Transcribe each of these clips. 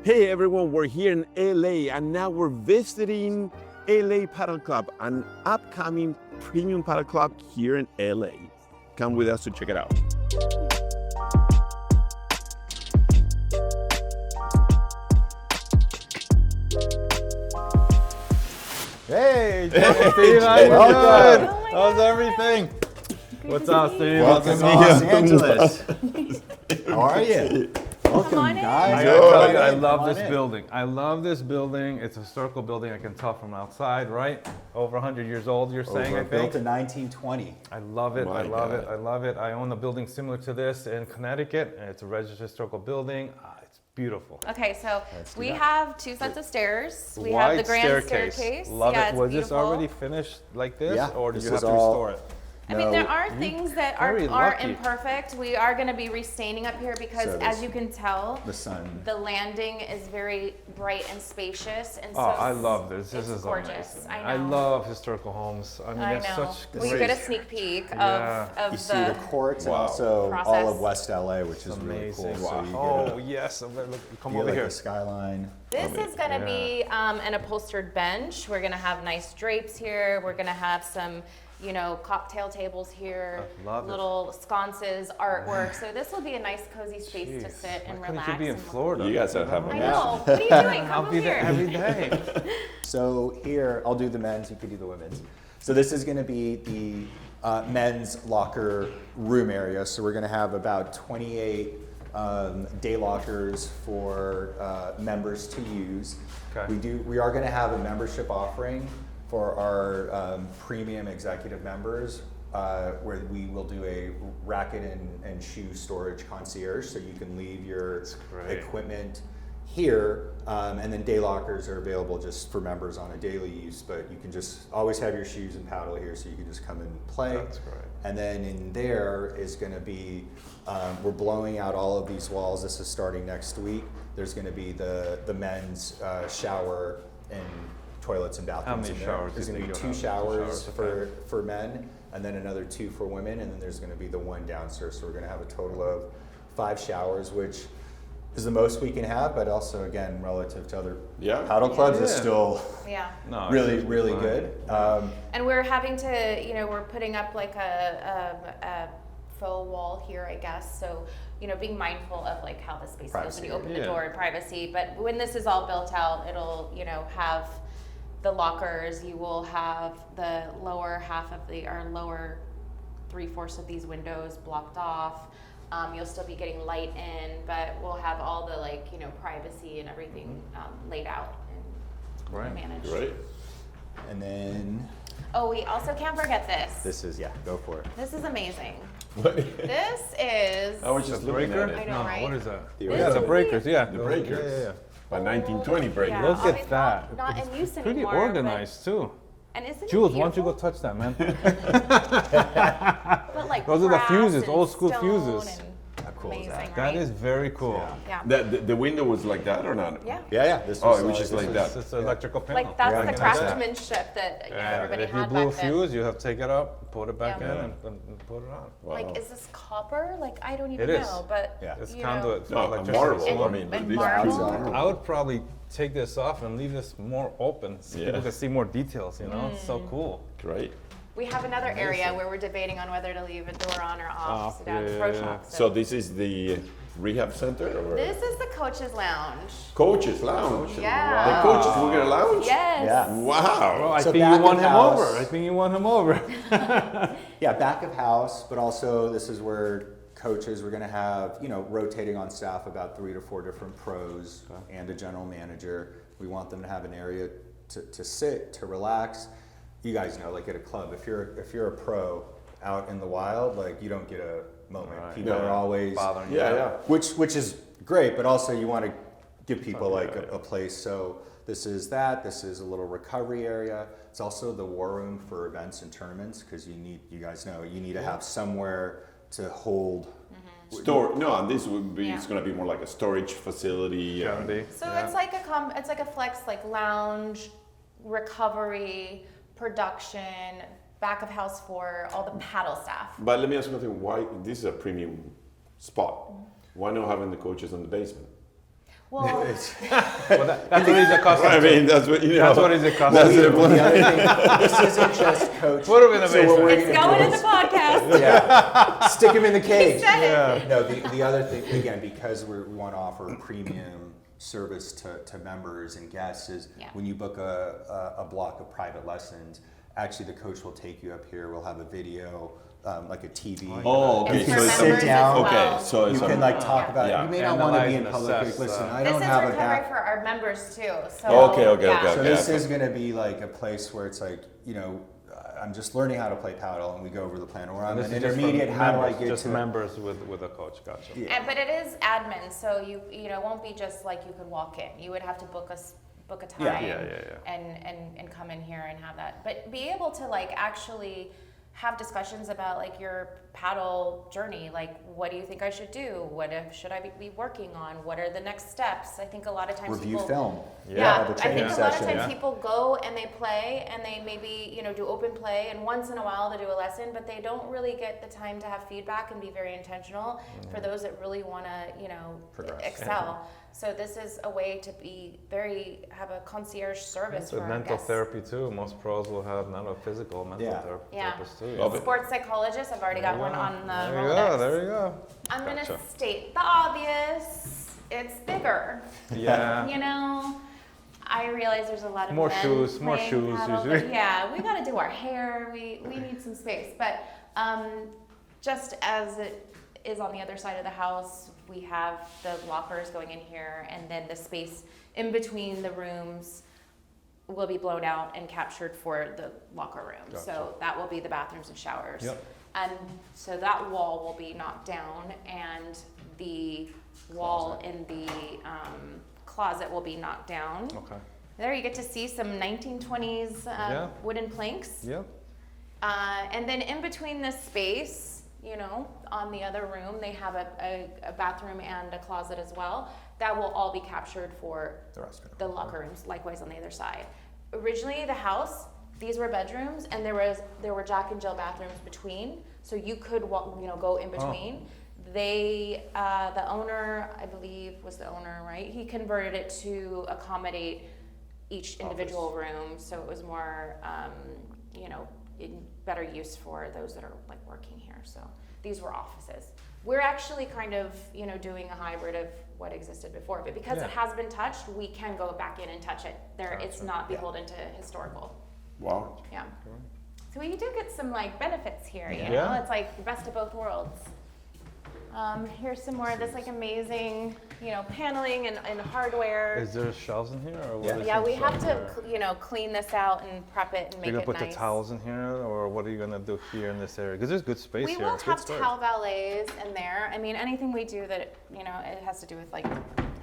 Hey everyone, we're here in LA and now we're visiting LA Padel Club, an upcoming premium padel club here in LA. Come with us to check it out. Hey, Steve, how you doing? How's everything? What's up, Steve? Welcome to Los Angeles. How are you? Welcome, I guys. gotta tell you, I Come love on this in. building. I love this building. It's a historical building. I can tell from outside, right? Over 100 years old, you're saying, I Built think? in 1920. I love it. My I love God. it. I love it. I own a building similar to this in Connecticut. And it's a registered historical building. It's beautiful. Okay, so Let's do we that. have two sets of stairs. We have the Wide grand staircase. Love yeah, it. it's Was beautiful. this already finished like this, Yeah, or did this you have is to all- restore it? I mean, there No, are things that are very lucky. imperfect. We are going to be restaining up here because, So as this- you can tell, the sun. the landing is very bright and spacious, and so Oh, I love this. This it's is gorgeous. amazing. I know. love historical homes. I mean, I it's know. such We great. get a sneak peek Yeah. of You see the courts and also process. all of West LA, which is really Amazing. cool. So you get Oh yes, come feel over like here. the skyline. This is going to Yeah. be an upholstered bench. We're going to have nice drapes here. We're going to have some, cocktail tables here, I love it. little sconces, artwork. So this will be a nice, cozy space to Jeez, sit and why relax. couldn't you be in and look- Florida? You guys are having I a know. What are you doing? I'll Come be over there here. every day. So here, I'll do the men's, you could do the women's. So this is gonna be the men's locker room area. So we're gonna have about 28 day lockers for members to use. Okay. We are gonna have a membership offering for our premium executive members, where we will do a racket and shoe storage concierge, so you can leave your great. equipment here, and then day lockers are available just for members on a daily use, but you can just always have your shoes and paddle here, so you can just come and play. That's great. And then in there is going to be, we're blowing out all of these walls. This is starting next week. There's going to be the men's shower and toilets and bathrooms many in there. showers There's do you going to think be you'll 2 have? showers Showers, for men, and then another 2 for women, and then there's going to be the 1 downstairs. So we're going to have a total of 5 showers, which is the most we can have, but also again relative to other Yeah. paddle clubs is Yeah. still Yeah. No, really it's really fine. good. And we're having to, we're putting up like a faux wall here, I guess. So, being mindful of like how the space feels when you Privacy. open the Yeah. door and privacy. But when this is all built out, it'll, have the lockers. You will have the lower half of our lower 3/4 of these windows blocked off. You'll still be getting light in, but we'll have all the privacy and everything laid out and Right. managed. Right? And then Oh, we also can't forget this. this is go for it. This is amazing. I This is. was just looking at Breaker? it. I know, No, right? what is that? The Yeah, original. the breakers. Yeah, The breakers. Yeah. A 1920 breaker. Yeah, Look at obviously that. Not It's in use pretty anymore. organized too. And isn't it Jules, why don't you go beautiful? touch that, man? But like Those are the brass fuses, and old school stone fuses. and How cool is amazing, that? right? That is very cool. Yeah. Yeah. The window was like that or not? Yeah. Yeah. This Oh, was, it was just like that. It's an electrical panel. Like that's Yeah, the I can touch that. craftsmanship that And everybody if you had blew a back then. fuse, you have to take it up, put it back Yeah. in, and put it on. Wow. Like, is this copper? Like, I don't even It is. know, but Yeah. It's you conduit. for No, a electricity. marble. And- I mean, and these marble. pieces are- I would probably take this off and leave this more open so Yeah. people can see more details, It's so cool. Right? we have another area where we're debating on whether to leave a door on or off. Off, So down yeah, Pro yeah, Shop. So this is the rehab center or This is the coach's lounge. coach's lounge? Yeah. The coaches will get a lounge? Yes. Yeah. Wow. Well, I So think back you want of him house- over. I think you want him over. Yeah, back of house, but also this is where coaches, we're gonna have, rotating on staff about 3 to 4 different pros and a general manager. We want them to have an area to sit, to relax. You guys know, like at a club, if you're a pro out in the wild, like you don't get a moment. Right. People Yeah. are always Bothering you. Yeah, yeah. which is great, but also you want to give people like a place. So this is a little recovery area. It's also the war room for events and tournaments, because you guys know you need to have somewhere to hold. And this would be, it's Yeah. going to be more like a storage facility. Can be. So Yeah. it's like a flex, like lounge, recovery, production, back of house for all the paddle staff. But let me ask you something. Why, this is a premium spot. Why not having the coaches in the basement? Well, Well, that's what he's accustomed I mean, that's what That's what he's accustomed That's to. the point. The other thing, this isn't just coach. Put him in the So what we're basement. it's gonna going do in the podcast. is- Yeah, stick him in the cage. said it. Yeah. No, the other thing, again, because we want to offer a premium service to members and guests is Yeah. when you book a block of private lessons, actually the coach will take you up here, we'll have a video, like a TV. Oh, okay. It's You for can it's sit members as down. well. Okay, so You it's can like talk Yeah. about it. Yeah. You may not want to Analyze be in and public. Like, assess, listen, I This don't is have a recovery back. for our members too. So Okay, okay, yeah. okay, So okay. this is going to be like a place where it's like, I'm just learning how to play paddle, and we go over the plan. Or I'm This an is just for intermediate. How do I members, get just to members with a coach? Gotcha. Yeah. But it is admin, so you know, it won't be just like you could walk in. You would have to book a time Yeah. and come in here and have that. But be able to like actually have discussions about like your paddle journey. Like, what do you think I should do? Should I be working on? What are the next steps? I think a lot of times Review people, film. Yeah, The I training think a lot of session. times people go and they play and they maybe, do open play and once in a while they do a lesson, but they don't really get the time to have feedback and be very intentional for those that really want to, Progress. excel. So this is a way to have a concierge service It's for with our mental guests. therapy too. Most pros will have not a physical, mental Yeah. Yeah. therapist too. Love it. Sports psychologist, I've already got one on the There you Rolodex. go. There you go. I'm going Gotcha. to state the obvious. It's bigger. Yeah. I realize there's a lot of More men shoes, more playing shoes paddle, usually. but yeah, we got to do our hair. We need some space. But just as it is on the other side of the house, we have the lockers going in here, and then the space in between the rooms will be blown out and captured for the locker room. Gotcha. So that will be the bathrooms and showers. Yep. And so that wall will be knocked down, and the wall in the closet will be knocked down. Okay. There you get to see some 1920s Yeah. wooden planks. Yep. And then in between this space, on the other room, they have a bathroom and a closet as well. That will all be captured for The rest of it. the locker rooms, likewise on the other side. Originally, the house, these were bedrooms, and there were Jack and Jill bathrooms between, so you could walk, go in between. The owner, I believe, was the owner, right? He converted it to accommodate each individual room, so it was more, in better use for those that are like working here. So these were offices. We're actually kind of, doing a hybrid of what existed before, but because it has been touched, we can go back in and touch it. It's not beholden to historical. Wow. Yeah. So we do get some like benefits here, you know? Yeah. It's like the best of both worlds. Here's some more of this like amazing, paneling and hardware. Is there shelves in here, or what Yeah. is Yeah, we inside have here? to, clean this out and prep it and make You're it gonna put nice. the towels in here, or what are you gonna do here in this area? Because there's good space We here. will It's good have storage. towel valets in there. I mean, anything we do that, it has to do with like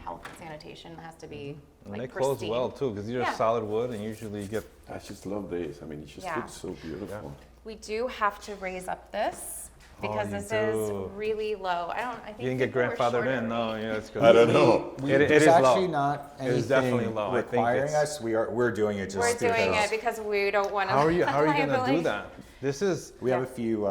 health and sanitation has to be And like they close pristine. well too, because you're Yeah. solid wood, and usually you get. I just love this. I mean, it just Yeah. looks so beautiful. We do have to raise up this because you this is do. really low. I think You didn't get people were grandfathered shorter. in, no. Yeah, it's good. I don't know. It There's is actually low. not It is definitely anything low. I think requiring it's- us. We're doing it just We're doing because it because we don't want to. How are you gonna do that? This is. we have a few.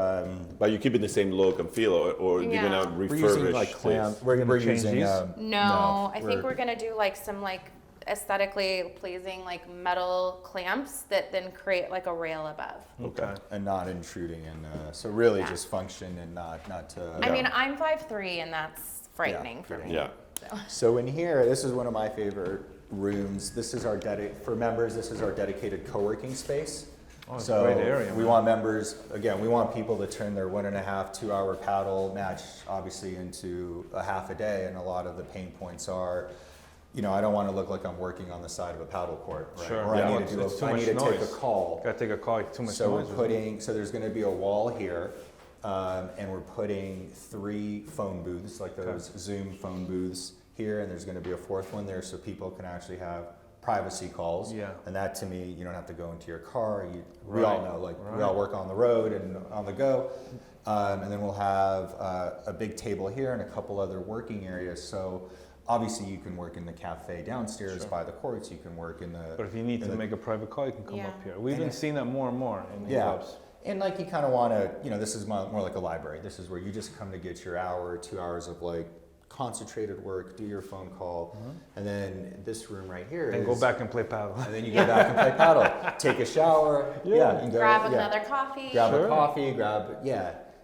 But you keep it the same look and feel, or you're Yeah. gonna We're refurbish using like this? clam. We're gonna change using. these? No, I think we're gonna do like some like aesthetically pleasing like metal clamps that then create like a rail above. Okay. and not intruding, and so really Yeah. just function and not to. I mean, I'm 5'3" and that's frightening for me. Yeah. So in here, this is one of my favorite rooms. This is our for members. This is our dedicated co-working space. Oh, it's a So great area, we man. want members, again, we want people to turn their 1.5, 2 hour paddle match obviously into a half a day. And a lot of the pain points are, I don't want to look like I'm working on the side of a paddle court, right? Sure. Or Yeah. I need to It's too I much need to take a noise. call. Gotta take a call. Too much So noise. so there's going to be a wall here, and we're putting 3 phone booths, like those Zoom phone booths here, and there's going to be a 4th one there, so people can actually have privacy calls. Yeah. And that, to me, you don't have to go into your car. We all Right. know, like we Right. all work on the road and on the go. And then we'll have a big table here and a couple other working areas. So obviously you can work in the cafe downstairs by the courts. You can work in the. But if you need in to the- make a private call, you can come Yeah. up here. We've And been it- seeing that more and more in Yeah. clubs. And like you kind of want to, this is more like a library. This is where you just come to get your hour or 2 hours of like concentrated work, do your phone call, and then this room right here And go back and play paddle. and then you go back and play paddle, take a shower, and go, Grab another coffee. grab a coffee,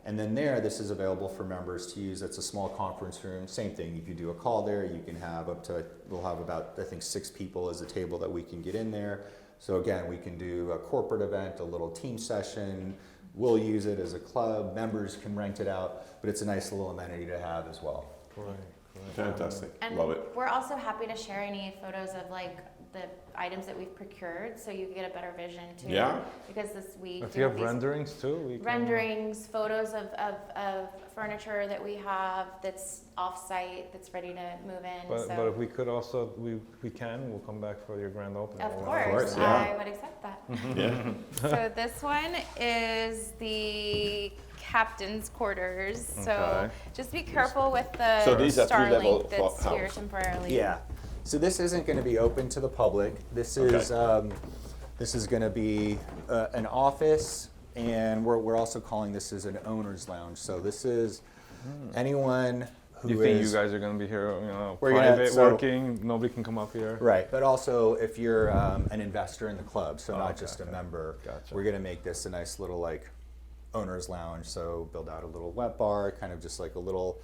and then this is available for members to use. It's a small conference room. Same thing. You can do a call there. You can have we'll have about, I think, 6 people as a table that we can get in there. So again, we can do a corporate event, a little team session. We'll use it as a club. Members can rent it out, but it's a nice little amenity to have as well. Fantastic. And Love it. we're also happy to share any photos of like the items that we've procured, so you can get a better vision too. Yeah. Because we If do you have these renderings too, we can, renderings, photos of furniture that we have that's off-site, that's ready to move in. But if we could also, we'll come back for your grand opening. Of or course, whatever. I would accept that. Yeah. So this one is the captain's quarters. So Okay. just be careful with the So these are three-level Starlink that's here house. temporarily. Yeah. So this isn't going to be open to the public. This is going to be an office, and we're also calling this as an owner's lounge. So this is anyone who You think you guys are going to be here, We're gonna- private, working, nobody can come up here? right, but also if you're an investor in the club, so not Okay, just a okay. member, Gotcha. we're going to make this a nice little like owner's lounge. So build out a little wet bar, kind of just like a little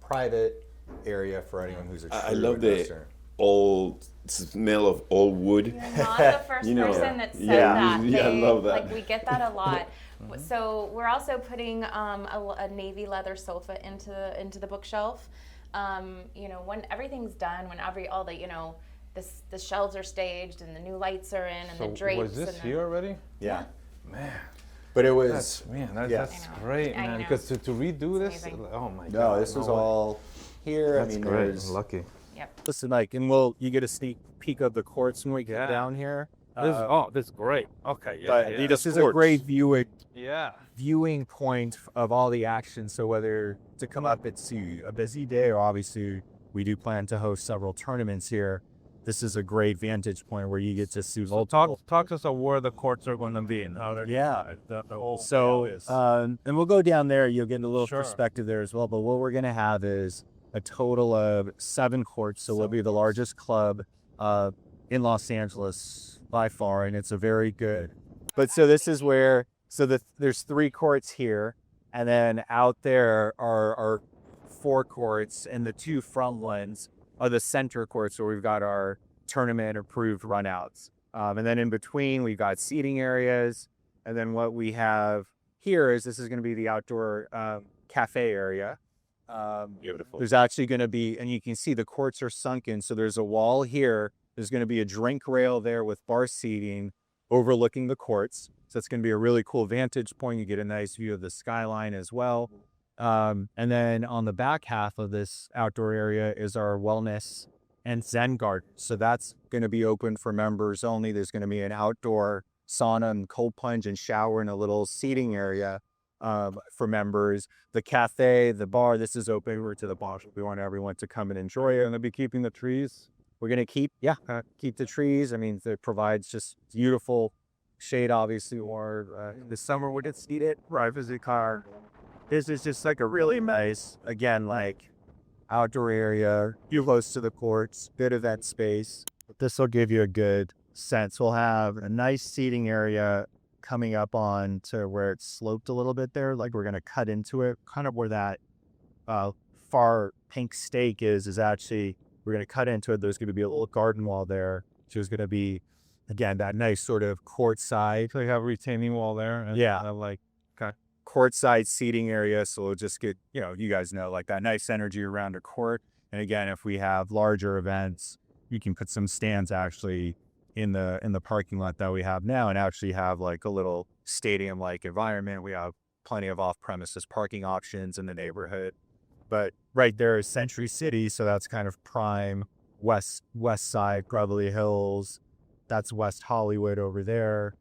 private area for anyone who's a true I love investor. the old smell of old wood. You're not the first You know, person that said yeah. that. Yeah, I love that. Like we get that a lot. So we're also putting a navy leather sofa into the bookshelf. When everything's done, when all the the shelves are staged and the new lights are in and So the drapes. was this and here already? Yeah. Man, But it was that's yes. I know. great, I man. know. Because to redo this, amazing. oh my god. No, this was way. all here. That's I mean, great. there's Lucky. Yep. listen, Mike, and you get a sneak peek of the courts when we get Yeah. down here. This is great. Okay, But yeah. this is a sports. great Yeah. viewing point of all the action. So whether to come up, it's a busy day, or obviously we do plan to host several tournaments here. This is a great vantage point where you get to see multiple. Talk to us about where the courts are going to be and how they're the whole So, layout is. and we'll go down there. You'll get a little Sure. perspective there as well. But what we're going to have is a total of 7 courts. So we'll be the largest club in Los Angeles by far, and it's a very good. But so this is where there's 3 courts here, and then out there are 4 courts, and the 2 front ones are the center courts where we've got our tournament approved runouts. And then in between, we've got seating areas. And then what we have here is this is going to be the outdoor cafe area. Beautiful. There's actually going to be, and you can see the courts are sunken. So there's a wall here. There's going to be a drink rail there with bar seating overlooking the courts. So it's going to be a really cool vantage point. You get a nice view of the skyline as well. And then on the back half of this outdoor area is our wellness and Zen garden. So that's going to be open for members only. There's going to be an outdoor sauna and cold plunge and shower and a little seating area for members. The cafe, the bar, this is open over to the bar. We want everyone to come and enjoy it. Going to be keeping the trees. We're going to keep the trees. I mean, it provides just beautiful shade, obviously, or this summer we just need it. Privacy car. This is just like a really nice, again, like outdoor area, close to the courts, good event space. This will give you a good sense. We'll have a nice seating area coming up on to where it's sloped a little bit there. Like we're going to cut into it, kind of where that far pink stake is actually, we're going to cut into it. There's going to be a little garden wall there. So there's going to be, again, that nice sort of courtside. So you have a retaining wall there. And Yeah. Okay. Courtside seating area, so we'll just get, you guys know, like that nice energy around a court. And again, if we have larger events, you can put some stands actually in the parking lot that we have now, and actually have like a little stadium-like environment. We have plenty of off-premises parking options in the neighborhood. But right there is Century City, so that's kind of prime west side, Beverly Hills. That's West Hollywood over there.